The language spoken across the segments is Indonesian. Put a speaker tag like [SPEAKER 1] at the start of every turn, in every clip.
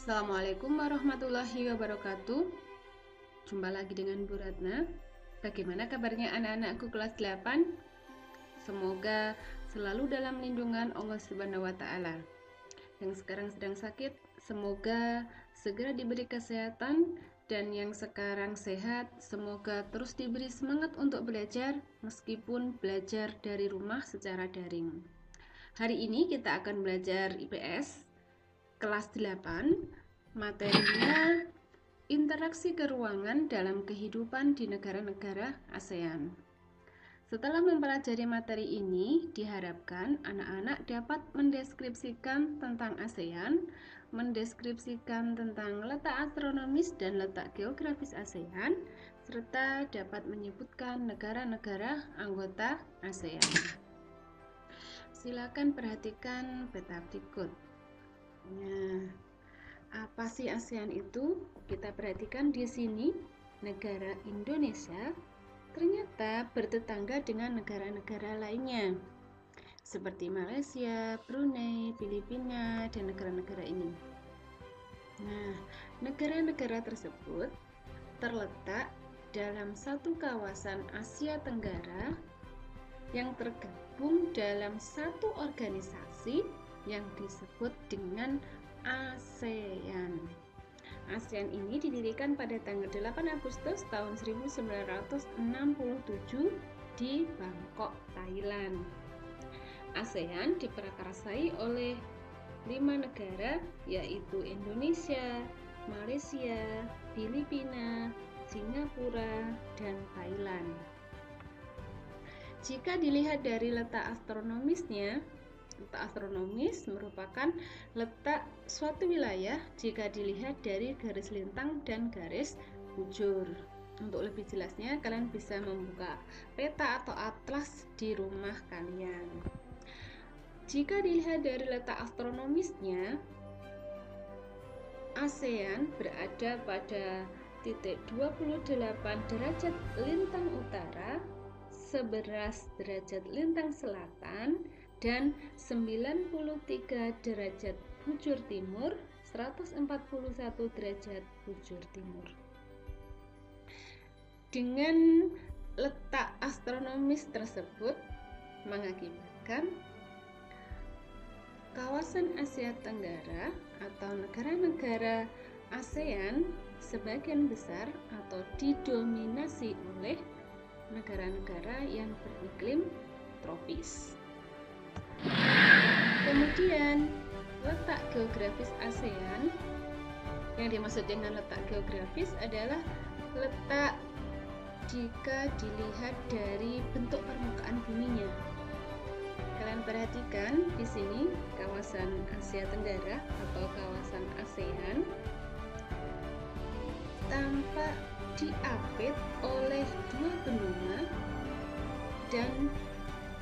[SPEAKER 1] Assalamualaikum warahmatullahi wabarakatuh. Jumpa lagi dengan Bu Ratna. Bagaimana kabarnya anak-anakku kelas 8? Semoga selalu dalam lindungan Allah Subhanahu wa taala. Yang sekarang sedang sakit, semoga segera diberi kesehatan, dan yang sekarang sehat, semoga terus diberi semangat untuk belajar meskipun belajar dari rumah secara daring. Hari ini kita akan belajar IPS kelas 8, materinya interaksi keruangan dalam kehidupan di negara-negara ASEAN. Setelah mempelajari materi ini, diharapkan anak-anak dapat mendeskripsikan tentang ASEAN, mendeskripsikan tentang letak astronomis dan letak geografis ASEAN, serta dapat menyebutkan negara-negara anggota ASEAN. Silakan perhatikan peta berikut. Nah, apa sih ASEAN itu? Kita perhatikan di sini, negara Indonesia ternyata bertetangga dengan negara-negara lainnya, seperti Malaysia, Brunei, Filipina, dan negara-negara ini. Nah, negara-negara tersebut terletak dalam satu kawasan Asia Tenggara yang tergabung dalam satu organisasi yang disebut dengan ASEAN. ASEAN ini didirikan pada tanggal 8 Agustus tahun 1967 di Bangkok, Thailand. ASEAN diprakarsai oleh 5 negara, yaitu Indonesia, Malaysia, Filipina, Singapura, dan Thailand. Jika dilihat dari letak astronomisnya, letak astronomis merupakan letak suatu wilayah jika dilihat dari garis lintang dan garis bujur. Untuk lebih jelasnya, kalian bisa membuka peta atau atlas di rumah kalian. Jika dilihat dari letak astronomisnya, ASEAN berada pada titik 28 derajat lintang utara, 11 derajat lintang selatan, dan 93 derajat bujur timur, 141 derajat bujur timur. Dengan letak astronomis tersebut mengakibatkan kawasan Asia Tenggara atau negara-negara ASEAN sebagian besar atau didominasi oleh negara-negara yang beriklim tropis. Kemudian, letak geografis ASEAN, yang dimaksud dengan letak geografis adalah letak jika dilihat dari bentuk permukaan buminya. Kalian perhatikan di sini kawasan Asia Tenggara atau kawasan ASEAN tampak diapit oleh 2 benua dan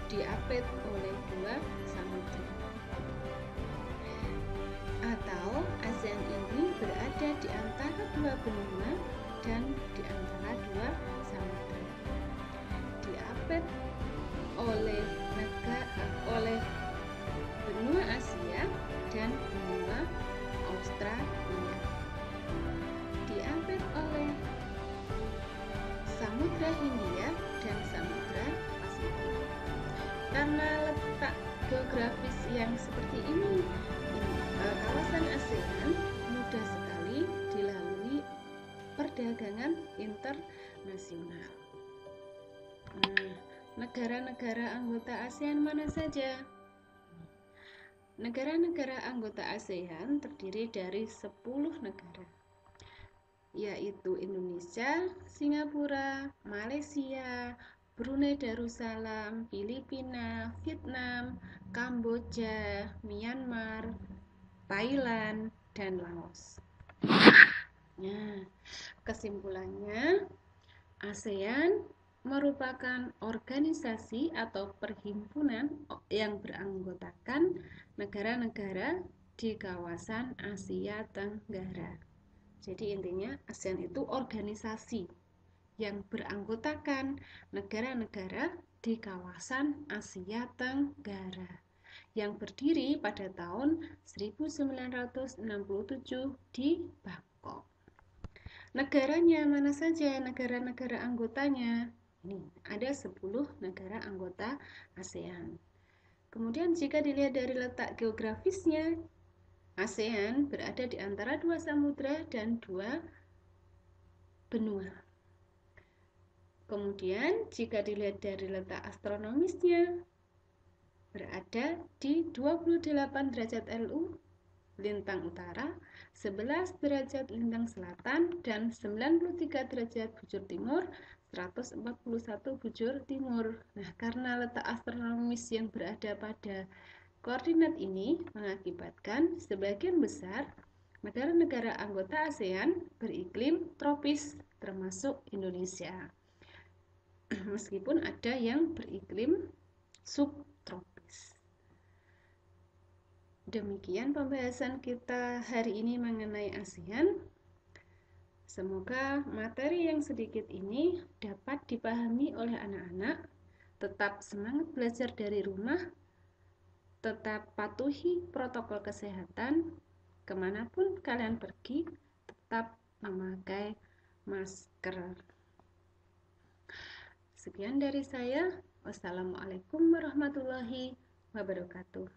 [SPEAKER 1] diapit oleh 2 samudra. Atau ASEAN ini berada di antara 2 benua dan di antara 2 samudra. Diapit oleh benua Asia dan benua Australia. Diapit oleh Samudra Hindia dan Samudra Pasifik. Karena letak geografis yang seperti ini, kawasan ASEAN mudah sekali dilalui perdagangan internasional. Negara-negara anggota ASEAN mana saja? Negara-negara anggota ASEAN terdiri dari 10 negara, yaitu Indonesia, Singapura, Malaysia, Brunei Darussalam, Filipina, Vietnam, Kamboja, Myanmar, Thailand, dan Laos. Nah, kesimpulannya, ASEAN merupakan organisasi atau perhimpunan yang beranggotakan negara-negara di kawasan Asia Tenggara. Jadi intinya ASEAN itu organisasi yang beranggotakan negara-negara di kawasan Asia Tenggara. yang berdiri pada tahun 1967 di Bangkok. Negaranya mana saja negara-negara anggotanya? Ini ada 10 negara anggota ASEAN. Kemudian jika dilihat dari letak geografisnya, ASEAN berada di antara 2 samudra dan 2 benua. Kemudian jika dilihat dari letak astronomisnya, berada di 28 derajat LU lintang utara, 11 derajat lintang selatan, dan 93 derajat bujur timur, 141 bujur timur. Nah, karena letak astronomis yang berada pada koordinat ini mengakibatkan sebagian besar negara-negara anggota ASEAN beriklim tropis, termasuk Indonesia. Meskipun ada yang beriklim subtropis. Demikian pembahasan kita hari ini mengenai ASEAN. Semoga materi yang sedikit ini dapat dipahami oleh anak-anak. Tetap semangat belajar dari rumah, tetap patuhi protokol kesehatan, kemanapun kalian pergi, tetap memakai masker. Sekian dari saya. Wassalamualaikum warahmatullahi wabarakatuh.